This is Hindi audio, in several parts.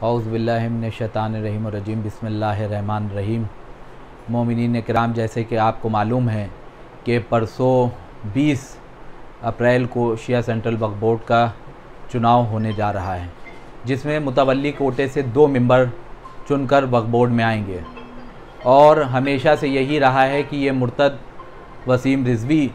औज़ु बिल्लाहि मिनश्शैतानिर्रजीम रजीम बिस्मिल्लाहिर्रहमानिर्रहीम। मोमिनीन किराम, जैसे कि आपको मालूम है कि परसों 20 अप्रैल को शिया सेंट्रल वक्फ बोर्ड का चुनाव होने जा रहा है, जिसमें मुतवल्ली कोटे से 2 मेंबर चुनकर वक्फ बोर्ड में आएंगे। और हमेशा से यही रहा है कि ये मुर्तद वसीम रिजवी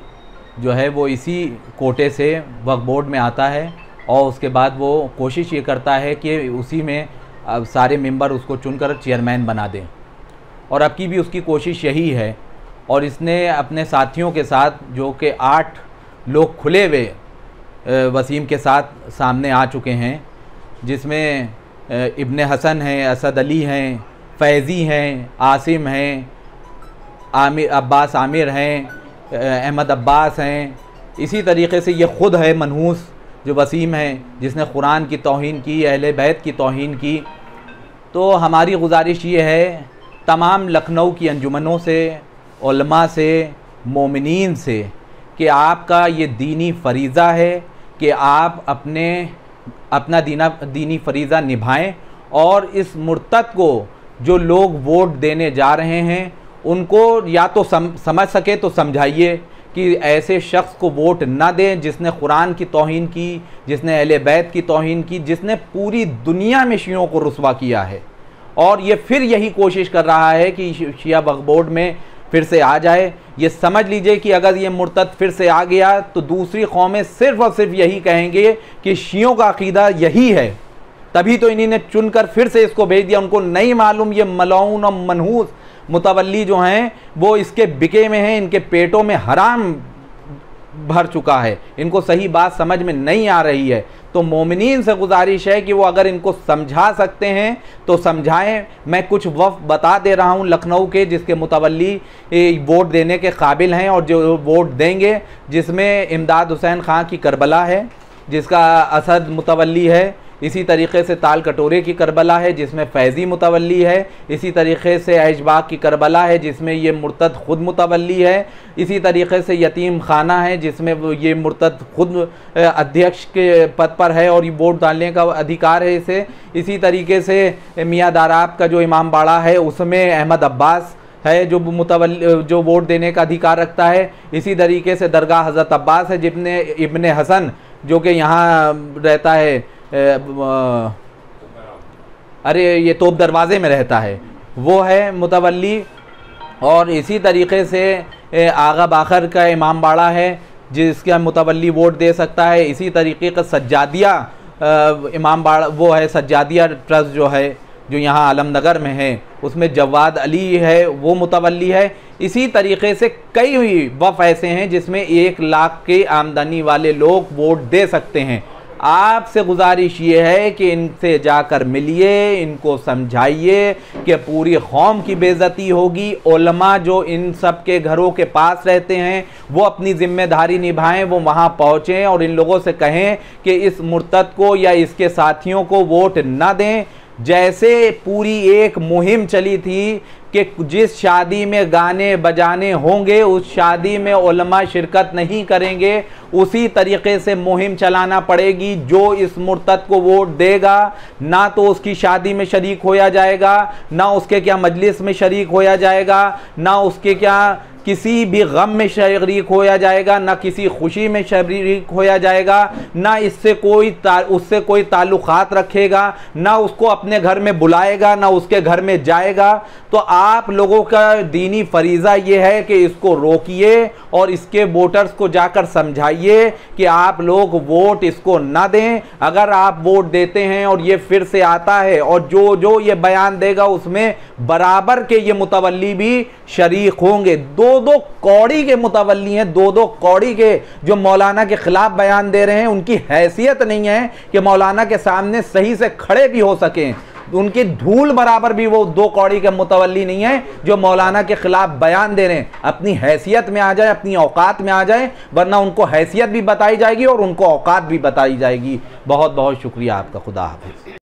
जो है वो इसी कोटे से वक्फ बोर्ड में आता है और उसके बाद वो कोशिश ये करता है कि उसी में सारे मेंबर उसको चुनकर चेयरमैन बना दें। और अब की भी उसकी कोशिश यही है। और इसने अपने साथियों के साथ, जो कि 8 लोग खुले हुए वसीम के साथ सामने आ चुके हैं, जिसमें इब्ने हसन हैं, असद अली हैं, फैज़ी हैं, आसिम हैं, अब्बास आमिर हैं, अहमद अब्बास हैं। इसी तरीके से ये ख़ुद है मनहूस जो वसीम है, जिसने कुरान की तौहीन की, अहले बैत की तौहीन की। तो हमारी गुजारिश ये है तमाम लखनऊ की अंजुमनों से, उलमा से, मोमिनीन से, कि आपका ये दीनी फ़रीज़ा है कि आप अपना दीनी फ़रीज़ा निभाएं और इस मुर्तद को जो लोग वोट देने जा रहे हैं उनको या तो समझ सके तो समझाइए कि ऐसे शख्स को वोट ना दें जिसने कुरान की तौहीन की, जिसने अहले बैत की तौहीन की, जिसने पूरी दुनिया में शियों को रुस्वा किया है। और ये फिर यही कोशिश कर रहा है कि शिया वक्फ बोर्ड में फिर से आ जाए। ये समझ लीजिए कि अगर ये मुर्तद फिर से आ गया तो दूसरी कौमें सिर्फ़ और सिर्फ यही कहेंगे कि शियों का अक़ीदा यही है, तभी तो इन्हीं ने चुनकर फिर से इसको भेज दिया। उनको नहीं मालूम ये मलऊन और मनहूस मुतवल्ली जो हैं वो इसके बिके में हैं, इनके पेटों में हराम भर चुका है, इनको सही बात समझ में नहीं आ रही है। तो मोमिनीन से गुजारिश है कि वो अगर इनको समझा सकते हैं तो समझाएं। मैं कुछ वफ़द बता दे रहा हूं लखनऊ के, जिसके मुतवल्ली वोट देने के काबिल हैं और जो वोट देंगे, जिसमें इमदाद हुसैन ख़ान की करबला है, जिसका असद मुतवल्ली है। इसी तरीके से ताल कटोरे की करबला है, जिसमें फैज़ी मुतवल्ली है। इसी तरीके से ऐशबाग की करबला है, जिसमें ये मुर्तद ख़ुद मुतवल्ली है। इसी तरीके से यतीम खाना है, जिसमें ये मुर्तद ख़ुद अध्यक्ष के पद पर है और ये वोट डालने का अधिकार है इसे। इसी तरीके से मियाँ दाराब का जो इमाम बाड़ा है उसमें अहमद अब्बास है जो वोट देने का अधिकार रखता है। इसी तरीके से दरगाह हज़रत अब्बास है, जिसने इब्ने हसन जो कि यहाँ रहता है, अरे ये तोप दरवाज़े में रहता है, वो है मुतवल्ली। और इसी तरीके से आगा बाखर का इमाम बाड़ा है, जिसका मुतवल्ली वोट दे सकता है। इसी तरीके का सज्जादिया इमाम बाड़ा वो है, सज्जादिया ट्रस्ट जो है जो यहाँ आलमनगर में है, उसमें जवाद अली है, वो मुतवल्ली है। इसी तरीके से कई वफ़ ऐसे हैं जिसमें 1 लाख की आमदनी वाले लोग वोट दे सकते हैं। आपसे गुजारिश ये है कि इनसे जाकर मिलिए, इनको समझाइए कि पूरी कौम की बेइज्जती होगी। उलमा जो इन सब के घरों के पास रहते हैं वो अपनी जिम्मेदारी निभाएं, वो वहाँ पहुँचें और इन लोगों से कहें कि इस मुर्तद को या इसके साथियों को वोट ना दें। जैसे पूरी एक मुहिम चली थी कि जिस शादी में गाने बजाने होंगे उस शादी में उलमा शिरकत नहीं करेंगे, उसी तरीके से मुहिम चलाना पड़ेगी। जो इस मुर्तद को वोट देगा ना तो उसकी शादी में शरीक होया जाएगा, ना उसके क्या मजलिस में शरीक होया जाएगा, ना उसके क्या किसी भी गम में शरीक होया जाएगा, ना किसी खुशी में शरीक होया जाएगा, ना उससे कोई ताल्लुकात रखेगा, ना उसको अपने घर में बुलाएगा, ना उसके घर में जाएगा। तो आप लोगों का दीनी फरीज़ा ये है कि इसको रोकिए और इसके वोटर्स को जाकर समझाइए कि आप लोग वोट इसको ना दें। अगर आप वोट देते हैं और ये फिर से आता है और जो ये बयान देगा उसमें बराबर के ये मुतवल्ली भी शरीक होंगे। 2-2 कौड़ी के मुतवल्ली हैं, 2-2 कौड़ी के जो मौलाना के खिलाफ बयान दे रहे हैं, उनकी हैसियत नहीं है कि मौलाना के सामने सही से खड़े भी हो सकें। उनकी धूल बराबर भी वो 2 कौड़ी के मुतवल्ली नहीं है जो मौलाना के खिलाफ बयान दे रहे हैं। अपनी हैसियत में आ जाए, अपनी औकात में आ जाए, वरना उनको हैसियत भी बताई जाएगी और उनको औकात भी बताई जाएगी। बहुत बहुत शुक्रिया आपका। खुदा हाफिज़।